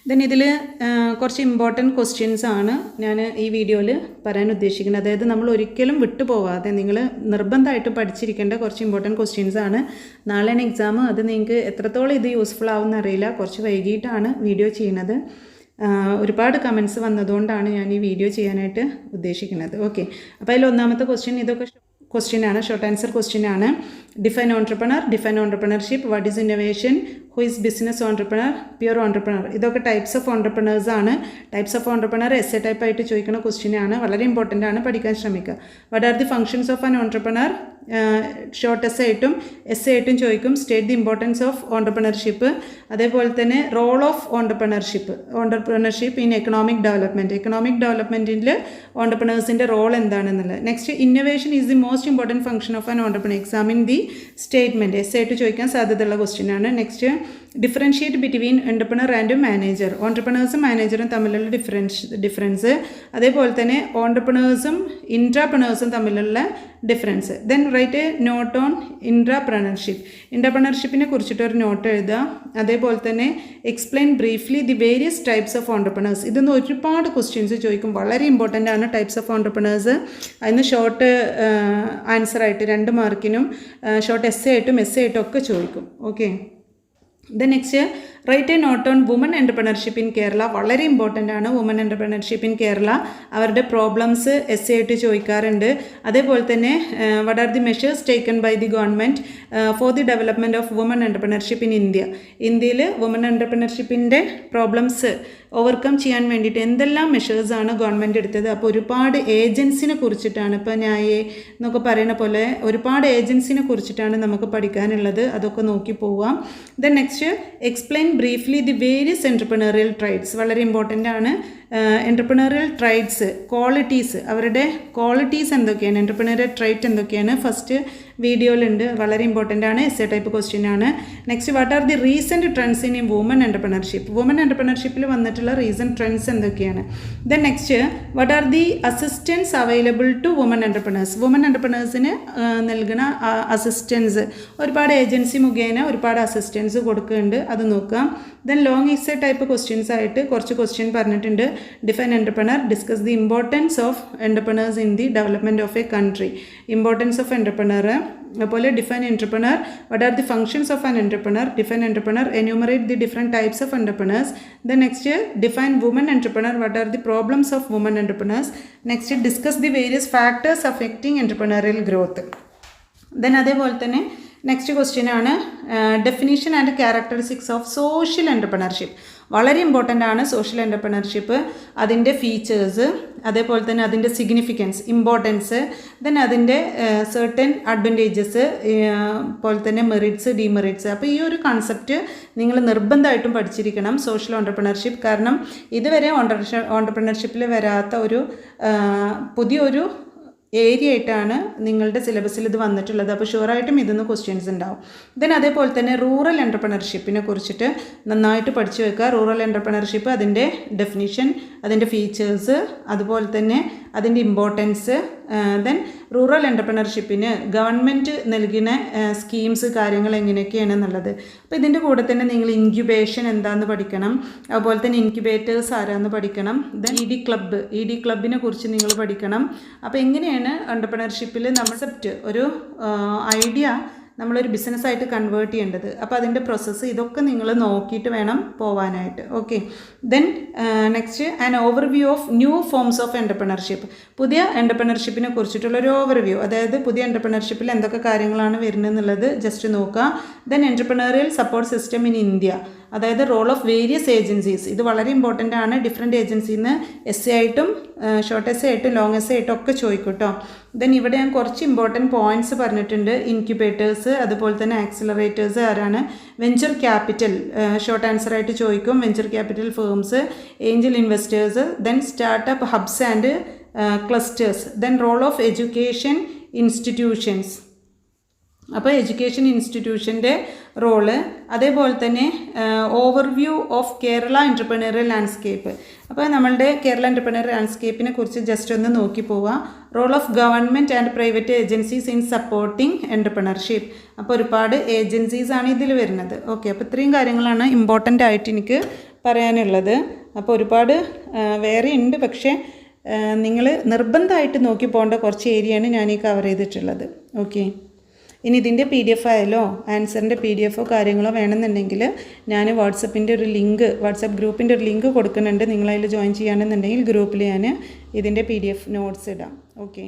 Then ഇതിൽ കുറച്ച് important questions ആണ് ഞാൻ ഈ വീഡിയോയിൽ പറയാൻ ഉദ്ദേശിക്കുന്നത്. അതായത് നമ്മൾ ഒരിക്കലും വിട്ടുപോകാതെ നിങ്ങൾ നിർബന്ധമായിട്ട് പഠിച്ചിരിക്കേണ്ട കുറച്ച് ഇമ്പോർട്ടൻറ്റ് ക്വസ്റ്റ്യൻസ് ആണ്. നാളെയാണ് എക്സാം. അത് നിങ്ങൾക്ക് എത്രത്തോളം ഇത് യൂസ്ഫുൾ ആവുമെന്ന് അറിയില്ല. കുറച്ച് വൈകിട്ടാണ് വീഡിയോ ചെയ്യുന്നത്. ഒരുപാട് കമൻസ് വന്നതുകൊണ്ടാണ് ഞാൻ ഈ വീഡിയോ ചെയ്യാനായിട്ട് ഉദ്ദേശിക്കുന്നത്. ഓക്കെ, അപ്പോൾ അതിൽ ഒന്നാമത്തെ ക്വസ്റ്റ്യൻ ഇതൊക്കെ ക്വസ്റ്റ്യൻ ആണ്, ഷോർട്ട് ആൻസർ ക്വസ്റ്റ്യൻ ആണ്. Define entrepreneur, define entrepreneurship, what is innovation, who is business entrepreneur, pure entrepreneur. ഇതൊക്കെ ടൈപ്സ് ഓഫ് ഓൺട്രപ്രണേഴ്സ് ആണ്. Types of entrepreneur essay type ആയിട്ട് ചോദിക്കുന്ന ക്വസ്റ്റ്യൻ ആണ്. വളരെ ഇമ്പോർട്ടൻ്റ് ആണ്, പഠിക്കാൻ ശ്രമിക്കുക. What are the functions of an entrepreneur, short essay ആയിട്ടും എസ് ആയിട്ടും ചോദിക്കും. State the importance of entrepreneurship, അതേപോലെ തന്നെ role of entrepreneurship in economic ഡെവലപ്മെൻറ്റിൽ ഓൺട്രപ്രണേഴ്സിൻ്റെ റോൾ എന്താണെന്നുള്ളത്. Next, innovation is the most important function of an entrepreneur. Examine the statement essay ആയിട്ട് ചോദിക്കാൻ സാധ്യതയുള്ള ക്വസ്റ്റ്യൻ ആണ്. Next, differentiate between entrepreneur and manager. ഓൺട്രപ്രണേഴ്സും മാനേജറും തമ്മിലുള്ള ഡിഫറൻസ്, അതേപോലെ തന്നെ ഓൺട്രപ്രണേഴ്സും ഇൻട്രാപ്രണേഴ്സും തമ്മിലുള്ള difference. Then write a note on ഇൻട്രാപ്രണർഷിപ്പിനെ കുറിച്ചിട്ട് ഒരു നോട്ട് എഴുതുക. അതേപോലെ തന്നെ explain briefly the various types of entrepreneurs. ഇതൊന്നും ഒരുപാട് ക്വസ്റ്റ്യൻസ് ചോദിക്കും, വളരെ ഇമ്പോർട്ടൻ്റ് ആണ് ടൈപ്സ് ഓഫ് ഓൺട്രപ്രണേഴ്സ്. അതിന് ഷോർട്ട് ആൻസർ ആയിട്ട് 2 മാർക്കിനും ഷോർട്ട് എസ് ആയിട്ടും ഒക്കെ ചോദിക്കും. Okay, then next, write a note on woman entrepreneurship in Kerala. വളരെ ഇമ്പോർട്ടൻ്റ് ആണ് വുമൺ എൻ്റർപ്രണർഷിപ്പ് ഇൻ കേരള. അവരുടെ പ്രോബ്ലംസ് എസ് ആയിട്ട് ചോദിക്കാറുണ്ട്. അതേപോലെ തന്നെ what are the measures taken by the government for the development of woman entrepreneurship in India. ഇന്ത്യയിൽ woman എൻ്റർപ്രണർഷിപ്പിൻ്റെ problems overcome ചെയ്യാൻ വേണ്ടിയിട്ട് എന്തെല്ലാം മെഷേഴ്സാണ് ഗവൺമെൻറ് എടുത്തത്. അപ്പോൾ ഒരുപാട് ഏജൻസിനെ കുറിച്ചിട്ടാണ്, ഇപ്പോൾ ന്യായേ എന്നൊക്കെ പറയുന്ന പോലെ ഒരുപാട് ഏജൻസിനെ കുറിച്ചിട്ടാണ് നമുക്ക് പഠിക്കാനുള്ളത്. അതൊക്കെ നോക്കി പോവാം. Then next, explain briefly the various entrepreneurial traits. വളരെ ഇമ്പോർട്ടൻ്റ് ആണ്. എൻ്റർപ്രണറിയൽ ട്രൈറ്റ്സ്, ക്വാളിറ്റീസ്, അവരുടെ ക്വാളിറ്റീസ് എന്തൊക്കെയാണ്, എൻ്റർപ്രണറിയൽ ട്രൈറ്റ് എന്തൊക്കെയാണ് ഫസ്റ്റ് വീഡിയോയിലുണ്ട്. വളരെ ഇമ്പോർട്ടൻ്റ് ആണ്, എസ് എ ടൈപ്പ് ക്വസ്റ്റ്യൻ ആണ്. Next, what are the recent trends in woman എൻ്റർപ്രണർഷിപ്പിൽ വന്നിട്ടുള്ള റീസെൻറ്റ് ട്രെൻഡ്സ് എന്തൊക്കെയാണ്. Then next, what are the assistance available to woman എൻ്റർപ്രണേഴ്സിന് നൽകുന്ന അസിസ്റ്റൻസ്. ഒരുപാട് ഏജൻസി മുഖേന ഒരുപാട് അസിസ്റ്റൻസ് കൊടുക്കുന്നുണ്ട്, അത് നോക്കാം. Then long essay type questions ആയിട്ട് കുറച്ച് ക്വസ്റ്റ്യൻ പറഞ്ഞിട്ടുണ്ട്. Define entrepreneur, discuss the importance of entrepreneurs in the development of a country. Importance of entrepreneur, അതുപോലെ define entrepreneur, what are the functions of an entrepreneur, define entrepreneur, enumerate the different types of entrepreneurs. Then next, define woman entrepreneur, what are the problems of woman entrepreneurs. Next, discuss the various factors affecting entrepreneurial growth. Then അതേപോലെ തന്നെ next question ആണ് definition and characteristics of social entrepreneurship. വളരെ important ആണ് social entrepreneurship, അതിൻ്റെ features, അതേപോലെ തന്നെ അതിൻ്റെ significance, importance, then അതിൻ്റെ സെർട്ടൻ അഡ്വാൻറ്റേജസ്, പോലെ തന്നെ മെറിറ്റ്സ്, ഡിമെറിറ്റ്സ്. അപ്പോൾ ഈ ഒരു കൺസെപ്റ്റ് നിങ്ങൾ നിർബന്ധമായിട്ടും പഠിച്ചിരിക്കണം, സോഷ്യൽ ഓൺട്രപ്രണർഷിപ്പ്. കാരണം ഇതുവരെ ഓൺട്രപ്രണർഷിപ്പിൽ വരാത്ത ഒരു പുതിയൊരു ഏരിയ ആയിട്ടാണ് നിങ്ങളുടെ സിലബസിൽ ഇത് വന്നിട്ടുള്ളത്. അപ്പോൾ ഷുവറായിട്ടും ഇതിന്ന് ക്വസ്റ്റ്യൻസ് ഉണ്ടാവും. ദെൻ അതേപോലെ തന്നെ റൂറൽ എൻ്റർപ്രണർഷിപ്പിനെ കുറിച്ചിട്ട് നന്നായിട്ട് പഠിച്ചു വെക്കുക. റൂറൽ എൻ്റർപ്രണർഷിപ്പ്, അതിൻ്റെ ഡെഫിനിഷൻ, അതിൻ്റെ ഫീച്ചേഴ്സ്, അതുപോലെ തന്നെ അതിൻ്റെ ഇമ്പോർട്ടൻസ്. ദെൻ റൂറൽ എൻ്റർപ്രണർഷിപ്പിന് ഗവൺമെൻറ് നൽകുന്ന സ്കീംസ്, കാര്യങ്ങൾ എങ്ങനെയൊക്കെയാണെന്നുള്ളത്. അപ്പോൾ ഇതിൻ്റെ കൂടെ തന്നെ നിങ്ങൾ ഇൻക്യുബേഷൻ എന്താണെന്ന് പഠിക്കണം, അതുപോലെ തന്നെ ഇൻക്യുബേറ്റേഴ്സ് ആരാന്ന് പഠിക്കണം. ദെൻ ഇ ഡി ക്ലബിനെ കുറിച്ച് നിങ്ങൾ പഠിക്കണം. അപ്പോൾ എങ്ങനെയാണ് എൻ്റർപ്രണർഷിപ്പിൽ നമ്മൾ ഒരു ഐഡിയ നമ്മളൊരു ബിസിനസ്സായിട്ട് കൺവേർട്ട് ചെയ്യേണ്ടത്. അപ്പോൾ അതിൻ്റെ പ്രോസസ്സ് ഇതൊക്കെ നിങ്ങൾ നോക്കിയിട്ട് വേണം പോവാനായിട്ട്. Okay, then next, an overview of new forms of entrepreneurship. പുതിയ എൻ്റർപ്രണർഷിപ്പിനെ കുറിച്ചിട്ടുള്ളൊരു ഓവർവ്യൂ, അതായത് പുതിയ എൻ്റർപ്രണർഷിപ്പിൽ എന്തൊക്കെ കാര്യങ്ങളാണ് വരുന്നതെന്നുള്ളത് ജസ്റ്റ് നോക്കുക. Then entrepreneurial support system in India, അതായത് റോൾ ഓഫ് വേരിയസ് ഏജൻസീസ്. ഇത് വളരെ ഇമ്പോർട്ടൻ്റ് ആണ്. ഡിഫറെൻറ്റ് ഏജൻസിയിൽ നിന്ന് എസ് എ ആയിട്ടും ഷോർട്ട് എസ് എ ആയിട്ടും ലോങ് എസ് എ ആയിട്ടും ഒക്കെ ചോദിക്കും കേട്ടോ. ദെൻ ഇവിടെ ഞാൻ കുറച്ച് ഇമ്പോർട്ടൻറ്റ് പോയിൻറ്റ്സ് പറഞ്ഞിട്ടുണ്ട്. ഇൻക്യുബേറ്റേഴ്സ്, അതുപോലെ തന്നെ ആക്സിലറേറ്റേഴ്സ് ആരാണ്, വെഞ്ചർ ക്യാപിറ്റൽ ഷോർട്ട് ആൻസർ ആയിട്ട് ചോദിക്കും, venture capital firms, angel investors, then startup hubs and clusters, then role of education institutions. അപ്പോൾ എഡ്യൂക്കേഷൻ ഇൻസ്റ്റിറ്റ്യൂഷൻ്റെ റോള്, അതേപോലെ തന്നെ overview of Kerala entrepreneurial landscape. അപ്പോൾ നമ്മളുടെ കേരള എൻ്റർപ്രണറിയൽ ലാൻഡ്സ്കേപ്പിനെ കുറിച്ച് ജസ്റ്റ് ഒന്ന് നോക്കി പോവുക. Role of government and private agencies in supporting entrepreneurship. അപ്പോൾ ഒരുപാട് ഏജൻസീസ് ആണ് ഇതിൽ വരുന്നത്. ഓക്കെ, അപ്പോൾ ഇത്രയും കാര്യങ്ങളാണ് ഇമ്പോർട്ടൻ്റ് ആയിട്ട് എനിക്ക് പറയാനുള്ളത്. അപ്പോൾ ഒരുപാട് വേറെ ഉണ്ട്, പക്ഷേ നിങ്ങൾ നിർബന്ധമായിട്ട് നോക്കി പോകേണ്ട കുറച്ച് ഏരിയയാണ് ഞാൻ ഈ കവർ ചെയ്തിട്ടുള്ളത്. ഓക്കെ, ഇനി ഇതിൻ്റെ PDF ഫയലോ ആൻസറിൻ്റെ PDF കാര്യങ്ങളോ വേണമെന്നുണ്ടെങ്കിൽ ഞാൻ വാട്സപ്പ് ഗ്രൂപ്പിൻ്റെ ഒരു ലിങ്ക് കൊടുക്കുന്നുണ്ട്. നിങ്ങളതിൽ ജോയിൻ ചെയ്യുകയാണെന്നുണ്ടെങ്കിൽ ഗ്രൂപ്പിൽ ഞാൻ ഇതിൻ്റെ PDF നോട്ട്സ് ഇടാം. ഓക്കെ.